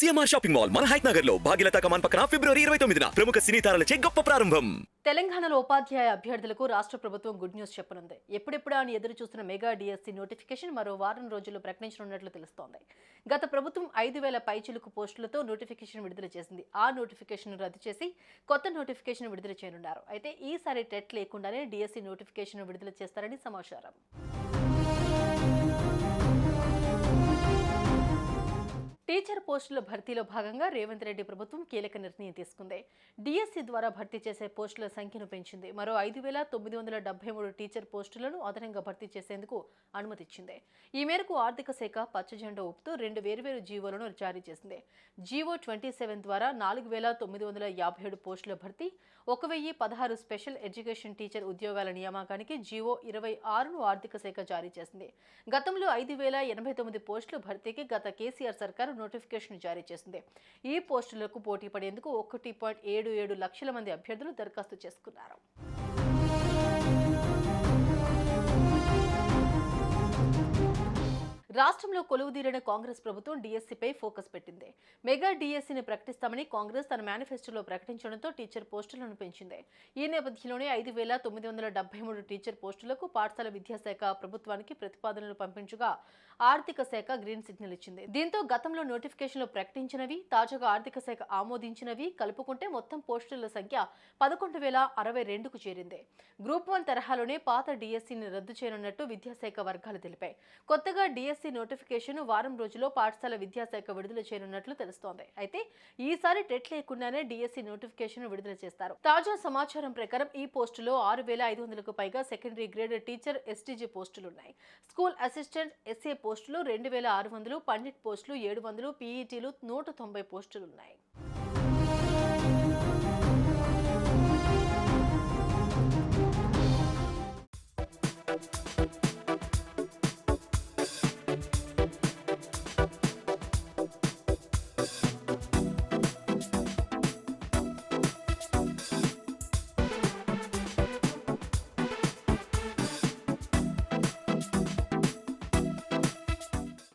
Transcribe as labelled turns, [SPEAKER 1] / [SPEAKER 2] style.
[SPEAKER 1] CMR shopping mall మన height Nagar లో భాగ్యలతా కమాన్ పక్కన ఫిబ్రవరి 29న ప్రముఖ సినీ తారలచే గొప్ప ప్రారంభం.
[SPEAKER 2] తెలంగాణలో ఉపాధ్యాయ అభ్యర్థులకు రాష్ట్ర ప్రభుత్వం గుడ్ న్యూస్ చెప్పనుంది. ఎప్పుడెప్పుడా అని ఎదురు చూస్తున్న మెగా డిఎస్సి నోటిఫికేషన్ మరో వారం రోజుల్లో ప్రకటించనున్నట్లు తెలుస్తోంది. గత ప్రభుత్వం 5,000 పైచిలుకు పోస్టులతో నోటిఫికేషన్ విడుదల చేసింది. ఆ నోటిఫికేషన్ రద్దు చేసి కొత్త నోటిఫికేషన్ విడుదల చేయనున్నారు. అయితే ఈసారి టెట్ లేకుండానే డిఎస్సి నోటిఫికేషన్ విడుదల చేస్తారని సమాచారం. టీచర్ పోస్టుల భర్తీలో భాగంగా రేవంత్ రెడ్డి ప్రభుత్వం కీలక నిర్ణయం తీసుకుంది. డిఎస్సి ద్వారా భర్తీ చేసే పోస్టుల సంఖ్యను పెంచింది. మరో 5,973 టీచర్ పోస్టులను అదనంగా భర్తీ చేసేందుకు అనుమతిచ్చింది. ఈ మేరకు ఆర్థిక శాఖ పచ్చజెండా ఊపుతూ 2 వేర్వేరు జీవోలను జారీ చేసింది. జీవో 27 ద్వారా 4,957 పోస్టుల భర్తీ, 1,016 స్పెషల్ ఎడ్యుకేషన్ టీచర్ ఉద్యోగాల నియామకానికి జీవో 26ను ఆర్థిక శాఖ జారీ చేసింది. గతంలో 5,089 పోస్టుల భర్తీకి గత కేసీఆర్ సర్కారు నోటిఫికేషన్ జారీ చేసింది. ఈ పోస్టులకు పోటీ పడేందుకు 1.77 లక్షల మంది అభ్యర్థులు దరఖాస్తు చేసుకున్నారు. రాష్ట్రంలో కొలువుదీరిన కాంగ్రెస్ ప్రభుత్వం డిఎస్సిపై ఫోకస్ పెట్టింది. మెగా డిఎస్సిని ప్రకటిస్తామని కాంగ్రెస్ తన మేనిఫెస్టోలో ప్రకటించడంతో టీచర్ పోస్టులను పెంచింది. ఈ నేపథ్యంలోనే 5,973 టీచర్ పోస్టులకు పాఠశాల విద్యాశాఖ ప్రభుత్వానికి ప్రతిపాదనలు పంపించగా ఆర్థిక శాఖ గ్రీన్ సిగ్నల్ ఇచ్చింది. దీంతో గతంలో నోటిఫికేషన్లో ప్రకటించినవి, తాజాగా ఆర్థిక శాఖ ఆమోదించినవి కలుపుకుంటే మొత్తం పోస్టుల సంఖ్య 11,062కు చేరింది. గ్రూప్ 1 తరహాలోనే పాత డిఎస్సిని రద్దు చేయనున్నట్టు విద్యాశాఖ వర్గాలు తెలిపాయి. కొత్తగా డిఎస్సి నోటిఫికేషన్ వారం రోజుల్లో పాఠశాల విద్యాశాఖ విడుదల చేయనున్నట్లు తెలుస్తోంది. అయితే ఈసారి టెట్ లేకుండానే డిఎస్సి నోటిఫికేషన్ విడుదల చేస్తారు. తాజా సమాచారం ప్రకారం ఈ పోస్టులో 6,500కు పైగా సెకండరీ గ్రేడ్ టీచర్ ఎస్టీజీ పోస్టులున్నాయి. స్కూల్ అసిస్టెంట్ ఎస్ఏ పోస్టులు 2,600, పండిట్ పోస్టులు 700, పీఈటీలు 190 పోస్టులున్నాయి.